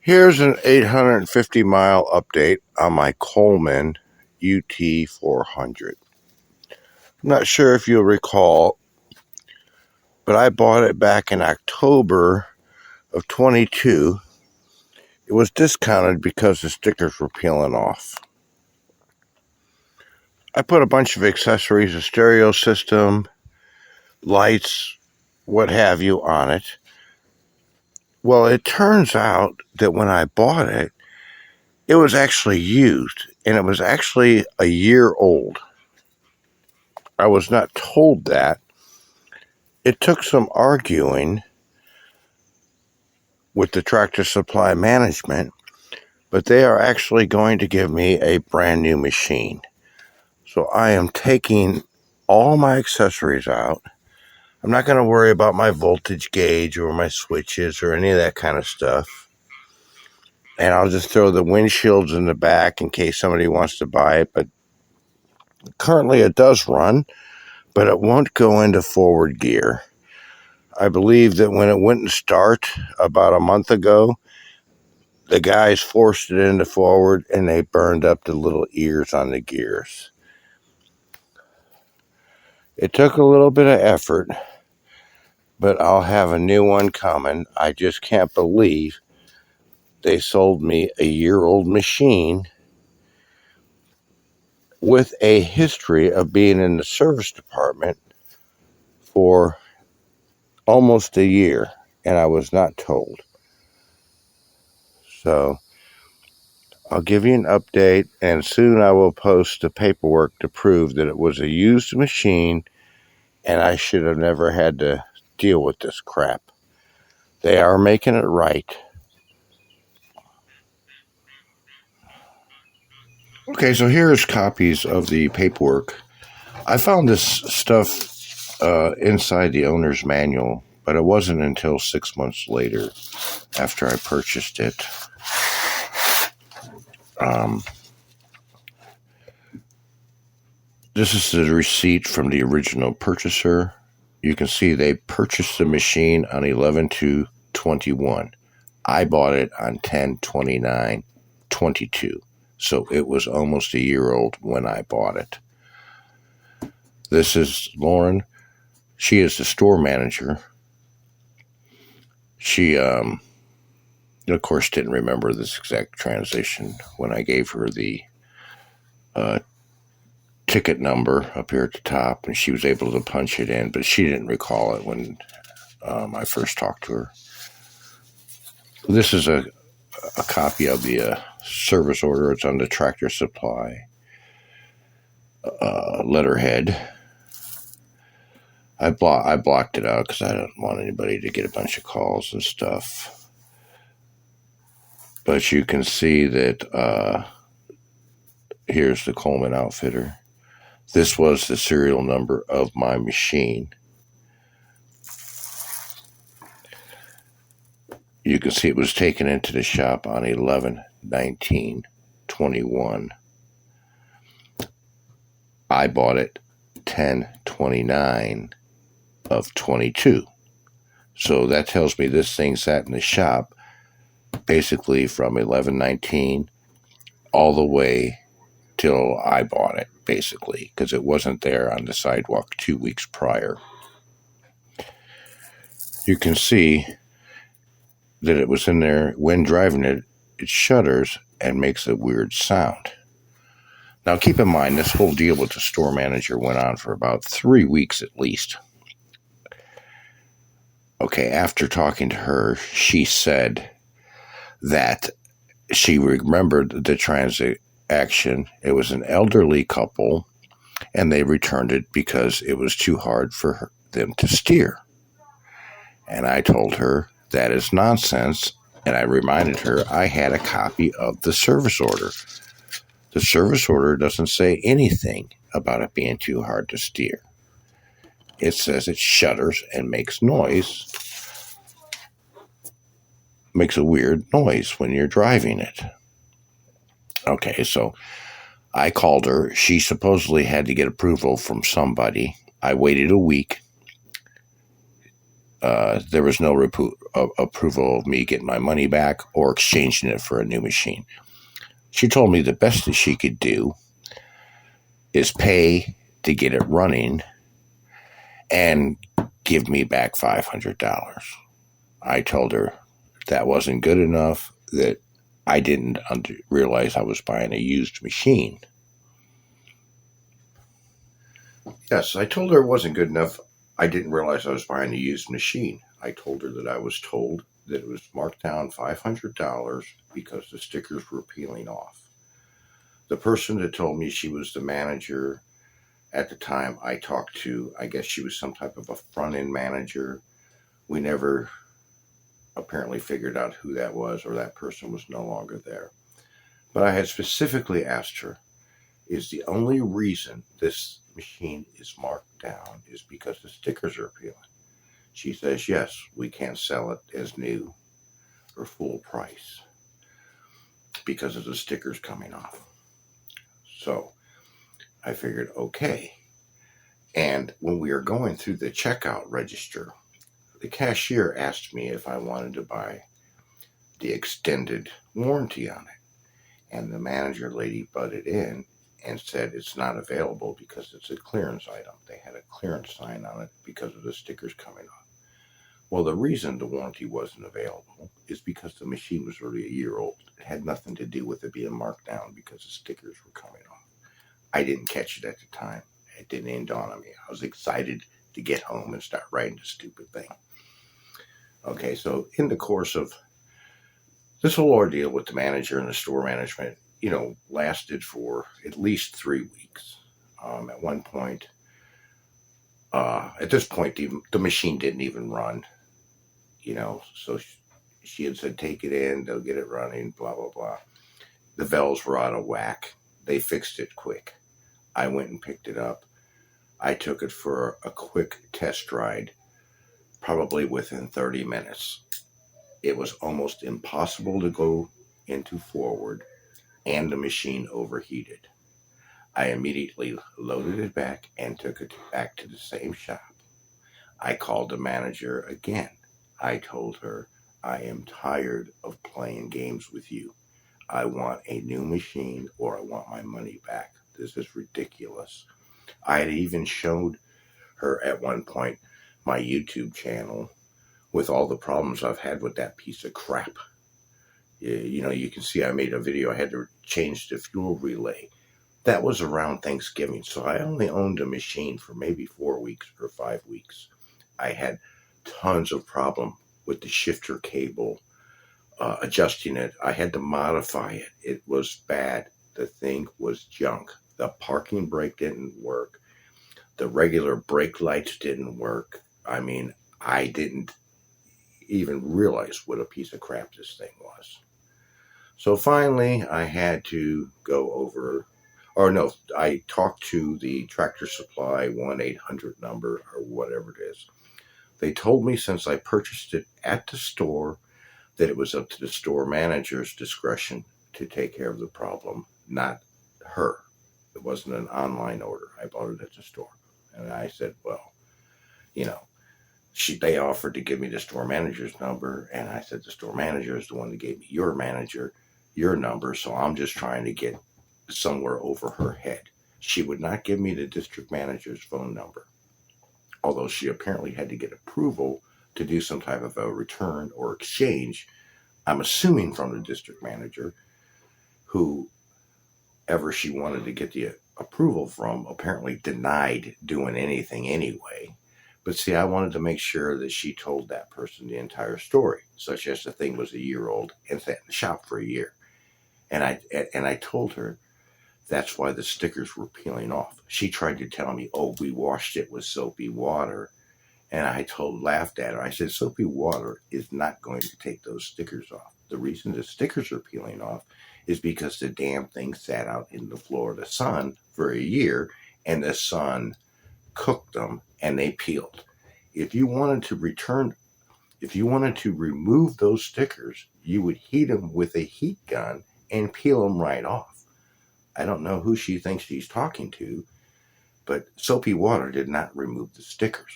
Here's an 850-mile update on my Coleman UT400. I'm not sure if you'll recall, but I bought it back in October of 22. It was discounted because the stickers were peeling off. I put a bunch of accessories, a stereo system, lights, what have you on it. Well, it turns out that when I bought it, it was actually used, and it was actually a year old. I was not told that. It took some arguing with the Tractor Supply management, but they are actually going to give me a brand new machine. So I am taking all my accessories out. I'm not going to worry about my voltage gauge or my switches or any of that kind of stuff. And I'll just throw the windshields in the back in case somebody wants to buy it. But currently it does run, but it won't go into forward gear. I believe that when it wouldn't start about a month ago, the guys forced it into forward and they burned up the little ears on the gears. It took a little bit of effort, but I'll have a new one coming. I just can't believe they sold me a year-old machine with a history of being in the service department for almost a year, and I was not told. So I'll give you an update, and soon I will post the paperwork to prove that it was a used machine and I should have never had to deal with this crap. They are making it right. Okay, so here's copies of the paperwork. I found this stuff inside the owner's manual, but it wasn't until 6 months later after I purchased it. This is the receipt from the original purchaser. You can see they purchased the machine on 11/2/21. I bought it on 10/29/22. So it was almost a year old when I bought it. This is Lauren. She is the store manager. She, of course, didn't remember this exact transition when I gave her the ticket number up here at the top, and she was able to punch it in, but she didn't recall it when I first talked to her. This is a copy of the service order. It's on the Tractor Supply letterhead. I blocked it out because I don't want anybody to get a bunch of calls and stuff. But you can see that here's the Coleman Outfitter. This was the serial number of my machine. You can see it was taken into the shop on 11/19/21. I bought it 10/29/22. So that tells me this thing sat in the shop basically from 11/19 all the way till I bought it, basically, because it wasn't there on the sidewalk 2 weeks prior. You can see that it was in there. When driving it, it shudders and makes a weird sound. Now, keep in mind, this whole deal with the store manager went on for about 3 weeks at least. Okay, after talking to her, she said that she remembered the transaction. It was an elderly couple, and they returned it because it was too hard for them to steer. And I told her that is nonsense, and I reminded her I had a copy of the service order. The service order doesn't say anything about it being too hard to steer. It says it shudders and makes noise. Makes a weird noise when you're driving it. Okay, so I called her. She supposedly had to get approval from somebody. I waited a week. there was no approval of me getting my money back or exchanging it for a new machine. She told me the best that she could do is pay to get it running and give me back $500. I told her that wasn't good enough, that I didn't realize I was buying a used machine. Yes, I told her it wasn't good enough. I didn't realize I was buying a used machine. I told her that I was told that it was marked down $500 because the stickers were peeling off. The person that told me she was the manager at the time I talked to, I guess she was some type of a front-end manager. We never apparently figured out who that was, or that person was no longer there. But I had specifically asked her, is the only reason this machine is marked down is because the stickers are peeling? She says, yes, we can't sell it as new or full price because of the stickers coming off. So I figured, okay. And when we were going through the checkout register, the cashier asked me if I wanted to buy the extended warranty on it. And the manager lady butted in and said it's not available because it's a clearance item. They had a clearance sign on it because of the stickers coming off. Well, the reason the warranty wasn't available is because the machine was already a year old. It had nothing to do with it being marked down because the stickers were coming off. I didn't catch it at the time. It didn't even dawn on me. I was excited to get home and start writing the stupid thing. Okay, so in the course of this whole ordeal with the manager and the store management, lasted for at least 3 weeks. At one point, at this point, the machine didn't even run, so she had said, take it in, they'll get it running, blah, blah, blah. The valves were out of whack. They fixed it quick. I went and picked it up. I took it for a quick test ride, probably within 30 minutes. It was almost impossible to go into forward, and the machine overheated. I immediately loaded it back and took it back to the same shop. I called the manager again. I told her, I am tired of playing games with you. I want a new machine or I want my money back. This is ridiculous. I had even showed her at one point my YouTube channel with all the problems I've had with that piece of crap. You can see I made a video. I had to change the fuel relay. That was around Thanksgiving, so I only owned a machine for maybe 4 weeks or 5 weeks. I had tons of problem with the shifter cable, adjusting it. I had to modify it. It was bad. The thing was junk. The parking brake didn't work. The regular brake lights didn't work. I mean, I didn't even realize what a piece of crap this thing was. So finally, I had to go over, I talked to the Tractor Supply 1-800 number or whatever it is. They told me since I purchased it at the store that it was up to the store manager's discretion to take care of the problem, not her. It wasn't an online order. I bought it at the store. And I said, well, they offered to give me the store manager's number. And I said, the store manager is the one that gave me your number. So I'm just trying to get somewhere over her head. She would not give me the district manager's phone number, although she apparently had to get approval to do some type of a return or exchange. I'm assuming from the district manager, whoever she wanted to get the approval from apparently denied doing anything anyway. But see, I wanted to make sure that she told that person the entire story, such as the thing was a year old and sat in the shop for a year. And I told her that's why the stickers were peeling off. She tried to tell me, oh, we washed it with soapy water. And I laughed at her. I said, soapy water is not going to take those stickers off. The reason the stickers are peeling off is because the damn thing sat out in the Florida sun for a year and the sun cooked them and they peeled. If you wanted to remove those stickers, you would heat them with a heat gun and peel them right off. I don't know who she thinks she's talking to, but soapy water did not remove the stickers.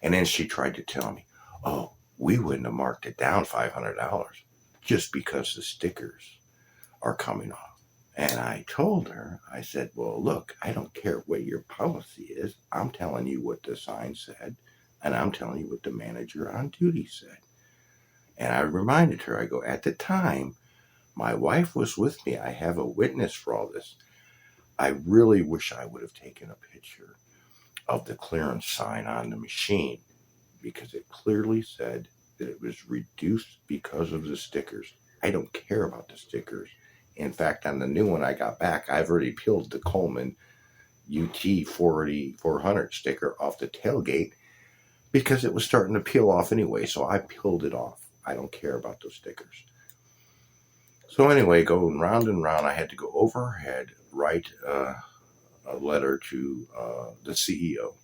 And then she tried to tell me, Oh, we wouldn't have marked it down $500 just because the stickers are coming off. And I told her, I said, well, look, I don't care what your policy is. I'm telling you what the sign said, and I'm telling you what the manager on duty said. And I reminded her, I go, at the time, my wife was with me. I have a witness for all this. I really wish I would have taken a picture of the clearance sign on the machine, because it clearly said that it was reduced because of the stickers. I don't care about the stickers. In fact, on the new one I got back, I've already peeled the Coleman UT400 sticker off the tailgate because it was starting to peel off anyway, so I peeled it off. I don't care about those stickers. So anyway, going round and round, I had to go over her head, write a letter to the CEO.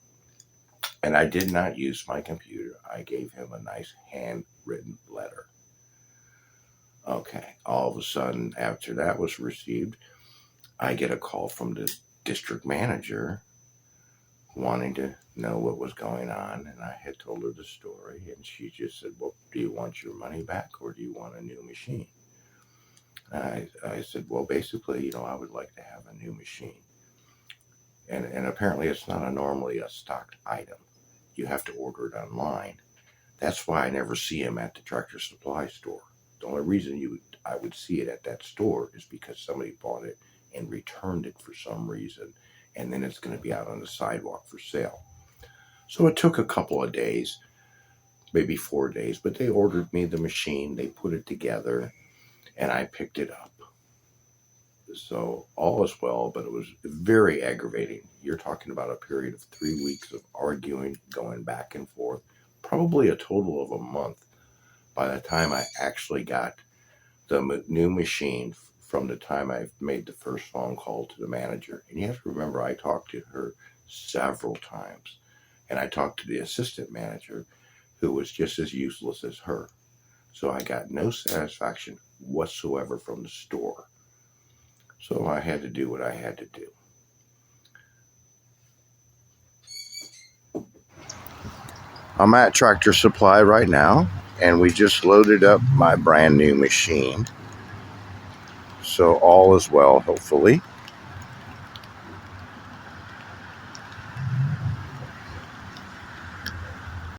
And I did not use my computer. I gave him a nice handwritten letter. Okay, all of a sudden, after that was received, I get a call from the district manager wanting to know what was going on. And I had told her the story, and she just said, well, do you want your money back or do you want a new machine? And I said, well, basically, I would like to have a new machine. And apparently it's not normally a stocked item. You have to order it online. That's why I never see them at the Tractor Supply store. The only reason I would see it at that store is because somebody bought it and returned it for some reason, and then it's going to be out on the sidewalk for sale. So it took a couple of days, maybe 4 days, but they ordered me the machine, they put it together, and I picked it up. So all is well, but it was very aggravating. You're talking about a period of 3 weeks of arguing, going back and forth, probably a total of a month by the time I actually got the new machine, from the time I made the first phone call to the manager. And you have to remember, I talked to her several times, and I talked to the assistant manager, who was just as useless as her. So I got no satisfaction whatsoever from the store. So I had to do what I had to do. I'm at Tractor Supply right now, and we just loaded up my brand new machine. So all is well, hopefully.